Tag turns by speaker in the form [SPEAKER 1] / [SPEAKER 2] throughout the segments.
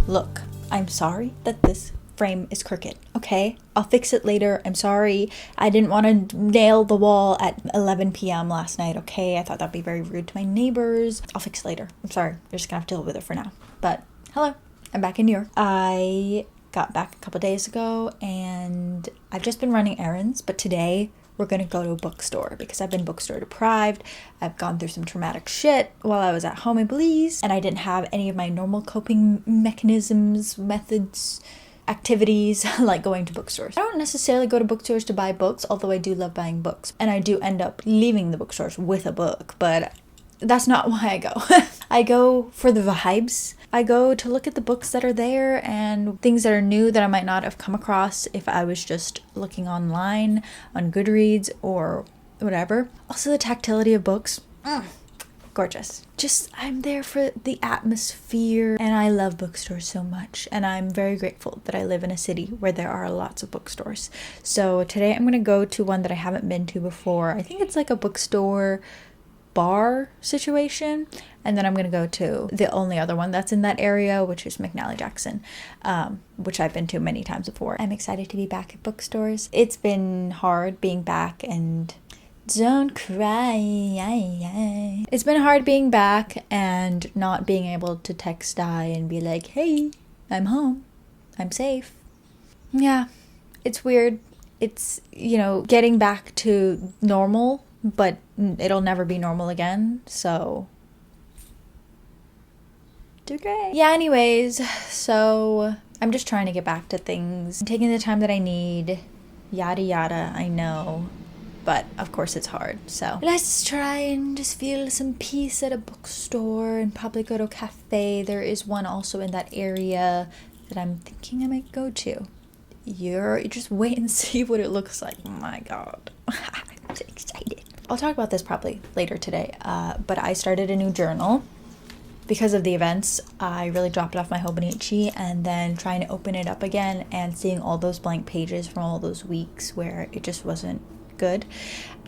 [SPEAKER 1] Look, I'm sorry that this frame is crooked, okay? I'll fix it later. I'm sorry. I didn't want to nail the wall at 11 p.m. last night, okay? I thought that'd be very rude to my neighbors. I'll fix it later. I'm sorry. You're just gonna have to deal with it for now. But hello, I'm back in New York. I got back a couple days ago and I've just been running errands, but today we're gonna go to a bookstore because I've been bookstore deprived. I've gone through some traumatic shit while I was at home in Belize, and I didn't have any of my normal coping mechanisms, methods, activities like going to bookstores. I don't necessarily go to bookstores to buy books, although I do love buying books, and I do end up leaving the bookstores with a book, but that's not why I go. I go for the vibes. I go to look at the books that are there and things that are new that I might not have come across if I was just looking online on Goodreads or whatever. Also, the tactility of books. Gorgeous. Just, I'm there for the atmosphere, and I love bookstores so much, and I'm very grateful that I live in a city where there are lots of bookstores. So today I'm going to go to one that I haven't been to before. I think it's like a bookstore bar situation, and then I'm gonna go to the only other one that's in that area, which is McNally Jackson, which I've been to many times before. I'm excited to be back at bookstores. It's been hard being back, and don't cry. It's been hard being back and not being able to text Di and be like, hey, I'm home, I'm safe. Yeah, it's weird. It's, getting back to normal but it'll never be normal again, so do great. Yeah, anyways, so I'm just trying to get back to things, taking the time that I need, yada yada, I know, but of course it's hard. So let's try and just feel some peace at a bookstore and probably go to a cafe. There is one also in that area that I'm thinking I might go to. You just wait and see what it looks like. Oh my god. I'm so excited. I'll talk about this probably later today, but I started a new journal. Because of the events, I really dropped off my Hobonichi, and then trying to open it up again and seeing all those blank pages from all those weeks where it just wasn't good.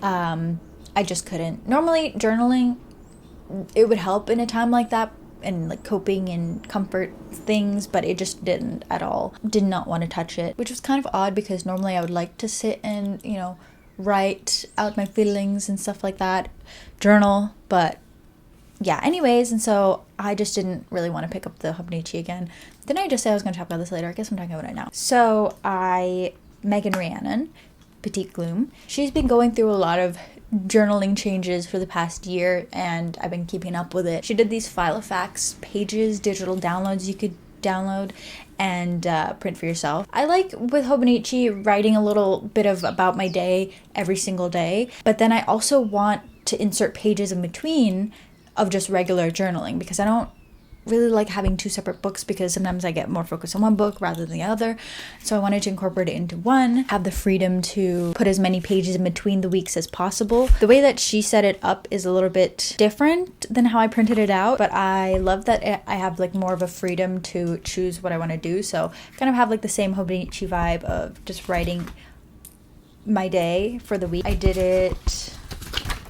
[SPEAKER 1] I just couldn't. Normally, journaling, it would help in a time like that, and like coping and comfort things, but it just didn't at all. Did not want to touch it, which was kind of odd because normally I would like to sit and, you know, write out my feelings and stuff like that, journal, but yeah, anyways, and so I just didn't really want to pick up the Hobonichi again. Didn't I just say I was going to talk about this later? I guess I'm talking about it now. So Megan Rhiannon, Petite Gloom, she's been going through a lot of journaling changes for the past year, and I've been keeping up with it. She did these Filofax pages, digital downloads you could download and print for yourself. I like with Hobonichi writing a little bit of about my day every single day, but then I also want to insert pages in between of just regular journaling, because I don't really like having two separate books, because sometimes I get more focused on one book rather than the other. So I wanted to incorporate it into one, have the freedom to put as many pages in between the weeks as possible. The way that she set it up is a little bit different than how I printed it out, but I love that I have like more of a freedom to choose what I want to do. So kind of have like the same Hobonichi vibe of just writing my day for the week. I did it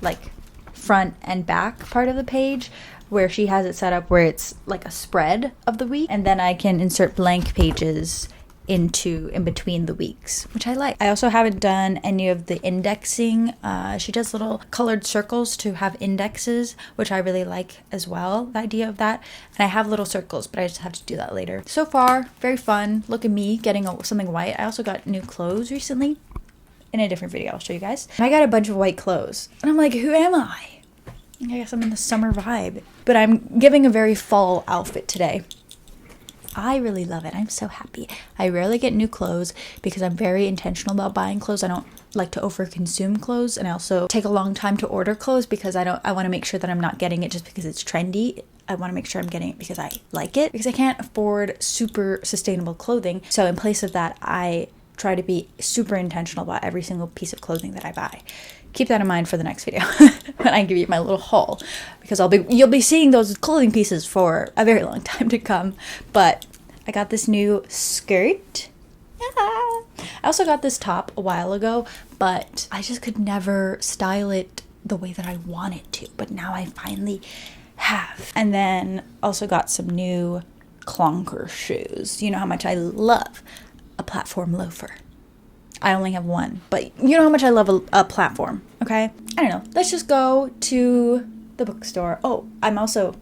[SPEAKER 1] like front and back part of the page, where she has it set up where it's like a spread of the week, and then I can insert blank pages in between the weeks, which I like. I also haven't done any of the indexing. She does little colored circles to have indexes, which I really like as well, the idea of that. And I have little circles, but I just have to do that later. So far, very fun. Look at me getting something white. I also got new clothes recently. In a different video, I'll show you guys. And I got a bunch of white clothes, and I'm like, who am I? I guess I'm in the summer vibe, but I'm giving a very fall outfit today. I really love it. I'm so happy. I rarely get new clothes because I'm very intentional about buying clothes. I don't like to overconsume clothes, and I also take a long time to order clothes because I want to make sure that I'm not getting it just because it's trendy. I want to make sure I'm getting it because I like it, because I can't afford super sustainable clothing. So in place of that, I try to be super intentional about every single piece of clothing that I buy. Keep that in mind for the next video when I give you my little haul, because you'll be seeing those clothing pieces for a very long time to come. But I got this new skirt. I also got this top a while ago, but I just could never style it the way that I wanted to, but now I finally have. And then also got some new clunker shoes. You know how much I love a platform loafer. I only have one, but you know how much I love a platform, okay? I don't know. Let's just go to the bookstore. Oh, I'm also,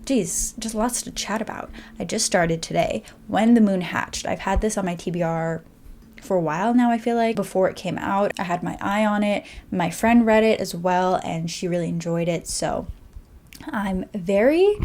[SPEAKER 1] geez, just lots to chat about. I just started today, When the Moon Hatched. I've had this on my TBR for a while now, I feel like. Before it came out, I had my eye on it. My friend read it as well, and she really enjoyed it, so I'm very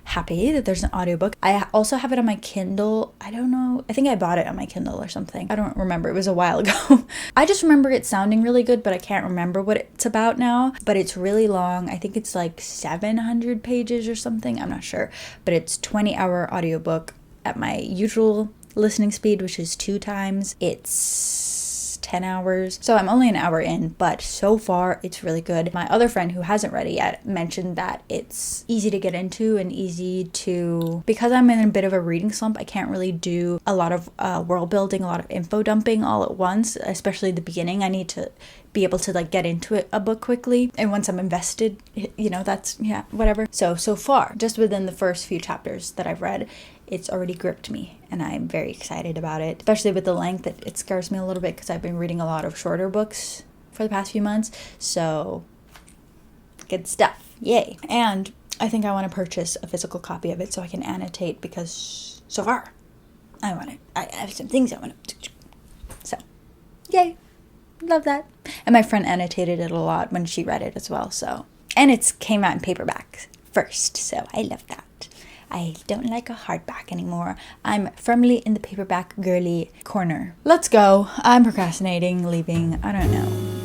[SPEAKER 1] happy that there's an audiobook. I also have it on my Kindle. I don't know. I think I bought it on my Kindle or something. I don't remember. It was a while ago. I just remember it sounding really good, but I can't remember what it's about now. But it's really long. I think it's like 700 pages or something. I'm not sure. But it's 20-hour audiobook at my usual listening speed, which is 2 times. It's 10 hours. So I'm only an hour in, but so far it's really good. My other friend who hasn't read it yet mentioned that it's easy to get into and easy to, because I'm in a bit of a reading slump, I can't really do a lot of world building, a lot of info dumping all at once, especially the beginning. I need to be able to like get into a book quickly, and once I'm invested, you know, that's, yeah, whatever. So far, just within the first few chapters that I've read, it's already gripped me, and I'm very excited about it, especially with the length. It scares me a little bit because I've been reading a lot of shorter books for the past few months, so good stuff. Yay. And I think I want to purchase a physical copy of it so I can annotate, because so far I want it. I have some things I want to, so yay. love that. And my friend annotated it a lot when she read it as well. So, and it came out in paperback first, so I love that. I don't like a hardback anymore. I'm firmly in the paperback girly corner. Let's go. I'm procrastinating, leaving. I don't know.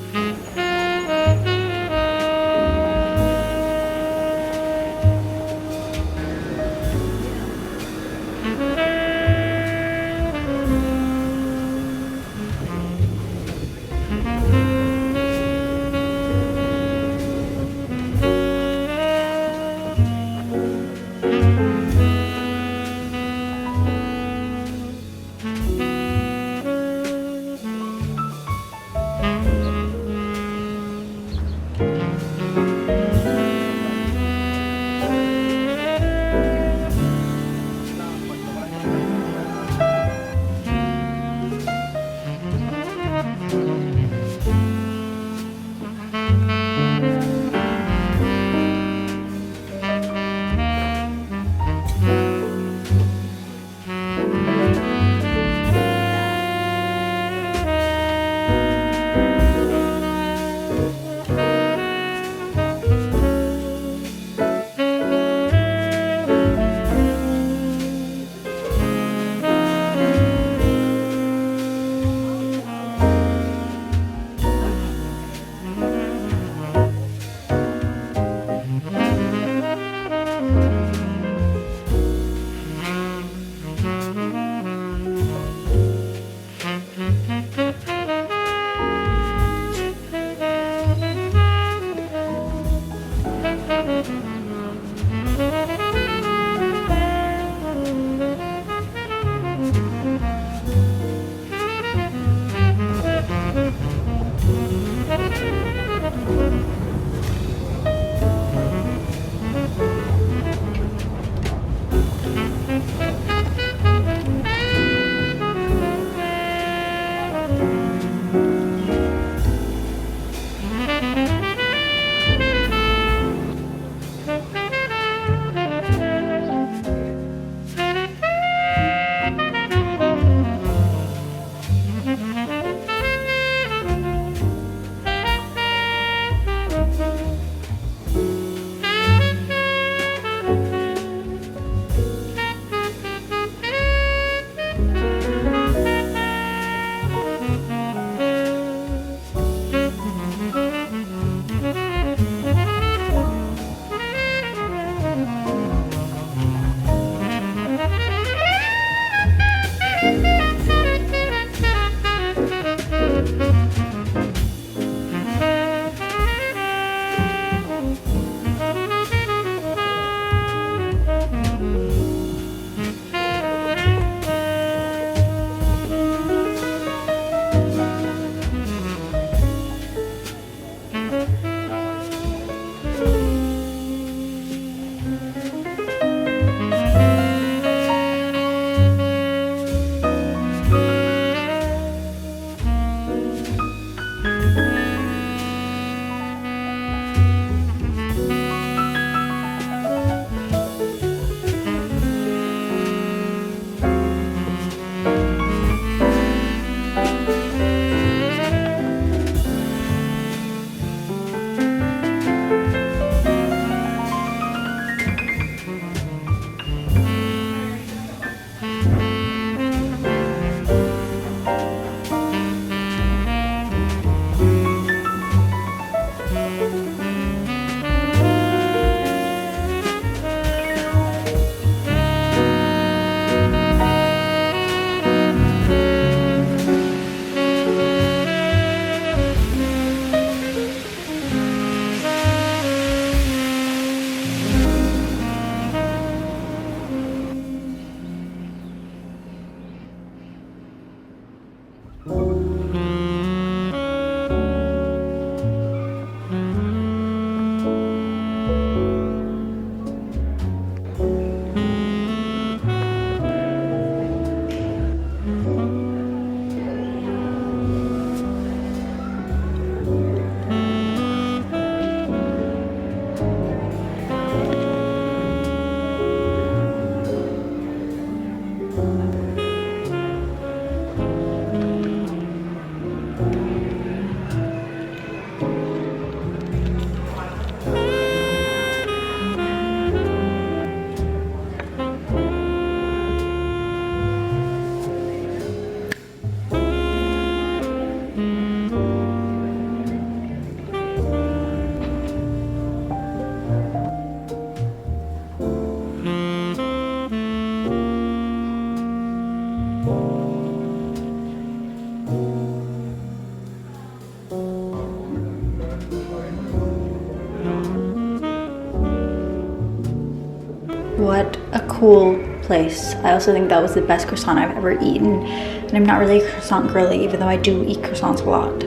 [SPEAKER 1] What a cool place. I also think that was the best croissant I've ever eaten. And I'm not really a croissant girly, even though I do eat croissants a lot.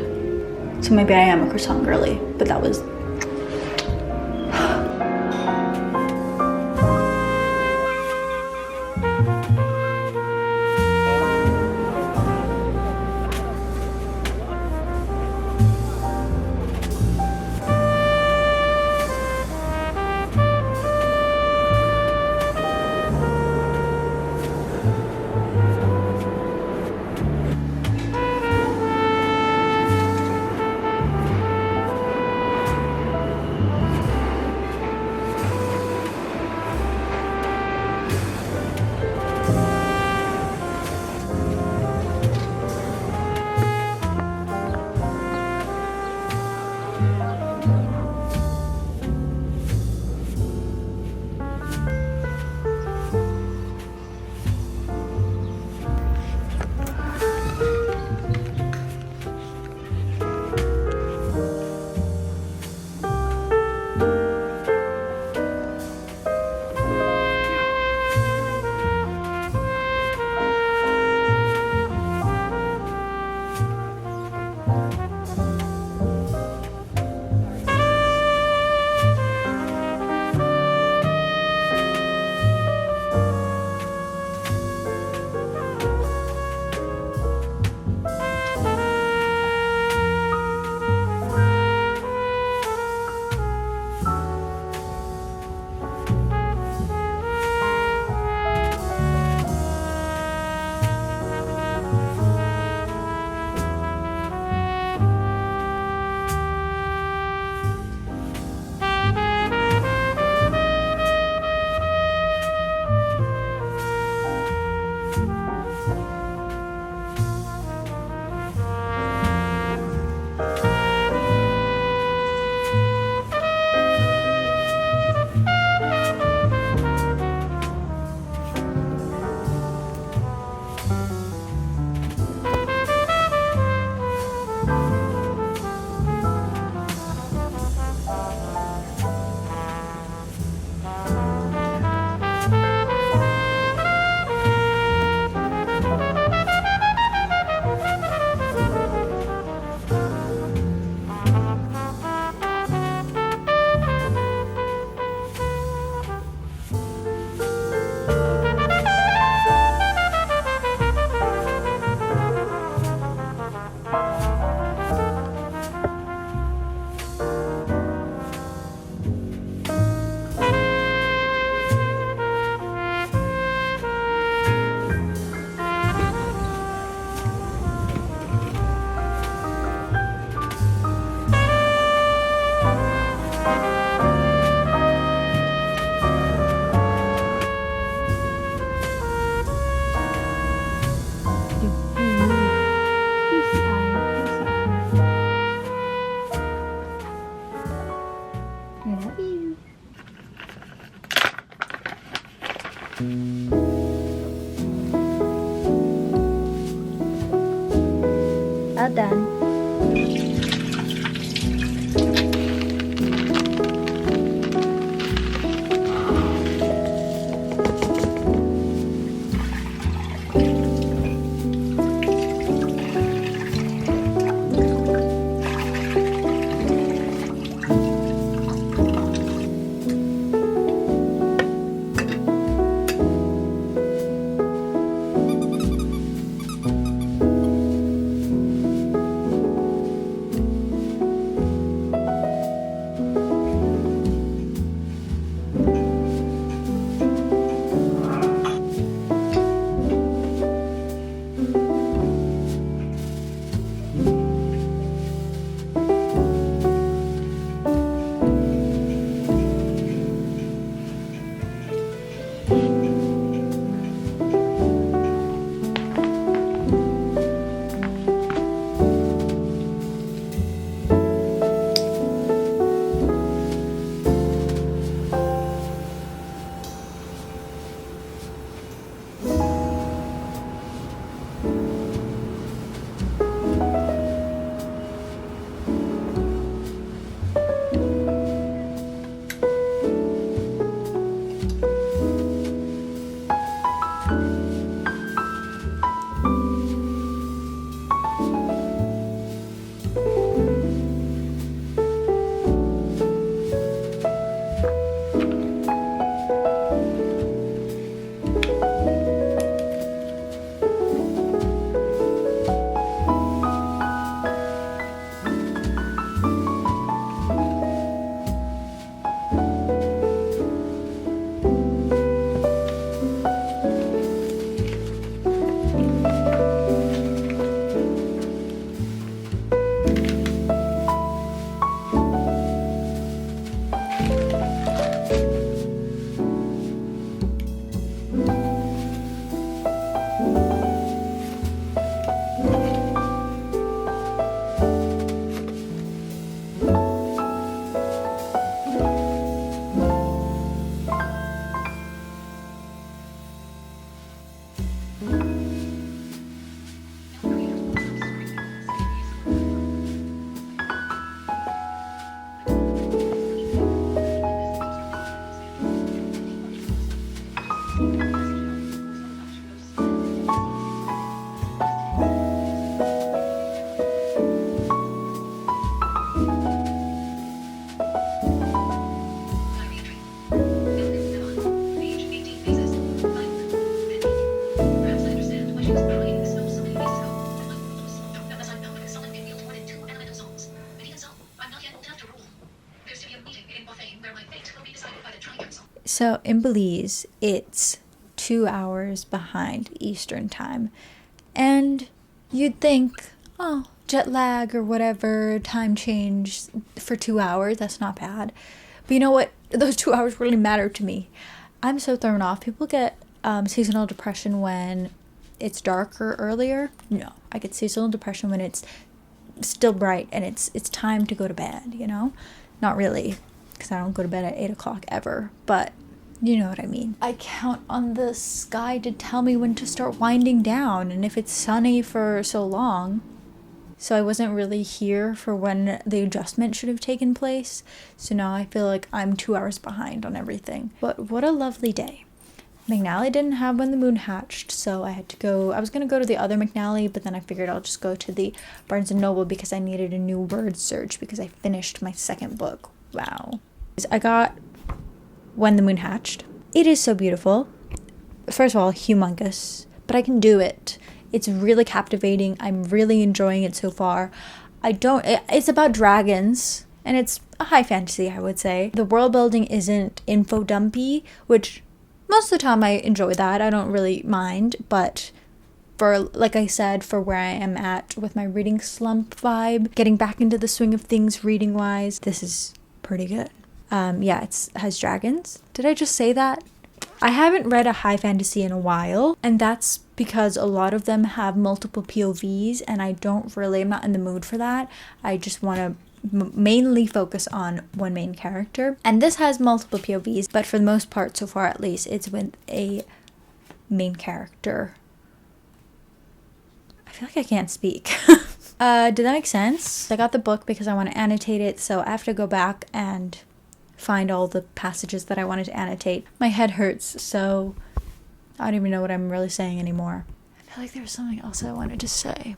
[SPEAKER 1] So maybe I am a croissant girly, but that was... Well done. So in Belize, it's 2 hours behind Eastern time. And you'd think, oh, jet lag or whatever, time change for 2 hours, that's not bad. But you know what? Those 2 hours really matter to me. I'm so thrown off. People get seasonal depression when it's darker earlier. No, I get seasonal depression when it's still bright and it's time to go to bed, you know? Not really, because I don't go to bed at 8 o'clock ever, but you know what I mean. I count on the sky to tell me when to start winding down, and if it's sunny for so long, so I wasn't really here for when the adjustment should have taken place, so now I feel like I'm 2 hours behind on everything. But what a lovely day. McNally didn't have when the moon hatched, so I was going to go to the other McNally, but then I figured I'll just go to the Barnes & Noble because I needed a new word search because I finished my second book. Wow. I got When the Moon Hatched. It is so beautiful. First of all, humongous, but I can do it. It's really captivating. I'm really enjoying it so far. It's about dragons, and it's a high fantasy, I would say. The world building isn't info dumpy, which most of the time I enjoy that. I don't really mind, but like I said, for where I am at with my reading slump vibe, getting back into the swing of things reading wise, this is pretty good. It has dragons. Did I just say that? I haven't read a high fantasy in a while, and that's because a lot of them have multiple POVs, and I'm not in the mood for that. I just want to mainly focus on one main character, and this has multiple POVs, but for the most part, so far at least, it's with a main character. I feel like I can't speak. Did that make sense? I got the book because I want to annotate it, so I have to go back and find all the passages that I wanted to annotate. My head hurts, so I don't even know what I'm really saying anymore. I feel like there was something else I wanted to say.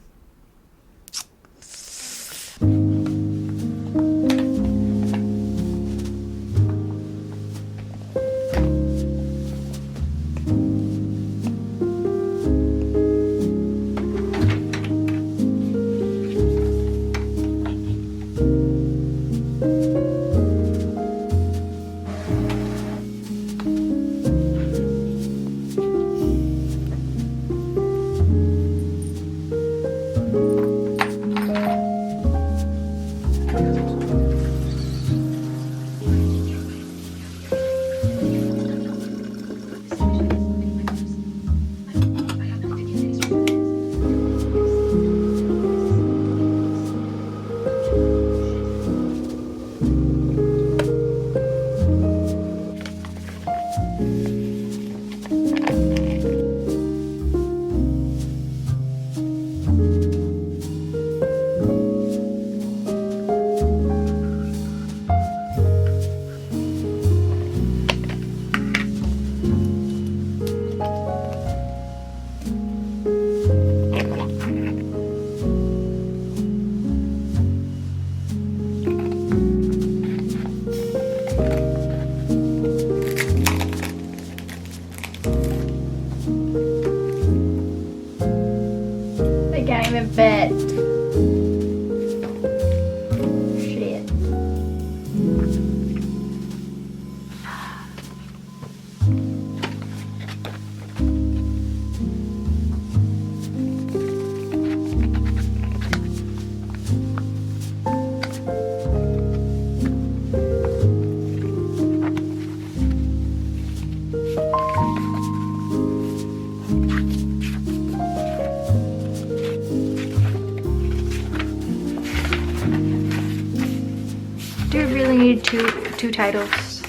[SPEAKER 1] Bet. Shit. Need two titles.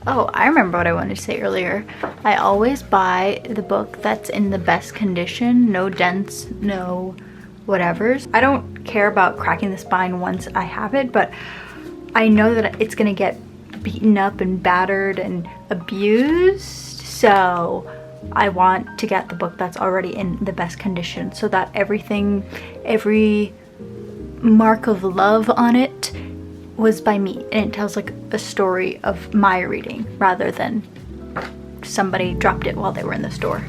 [SPEAKER 1] Oh, I remember what I wanted to say earlier. I always buy the book that's in the best condition, no dents, no whatevers. I don't care about cracking the spine once I have it, but I know that it's gonna get beaten up and battered and abused, so I want to get the book that's already in the best condition so that every mark of love on it was by me, and it tells like a story of my reading rather than somebody dropped it while they were in the store.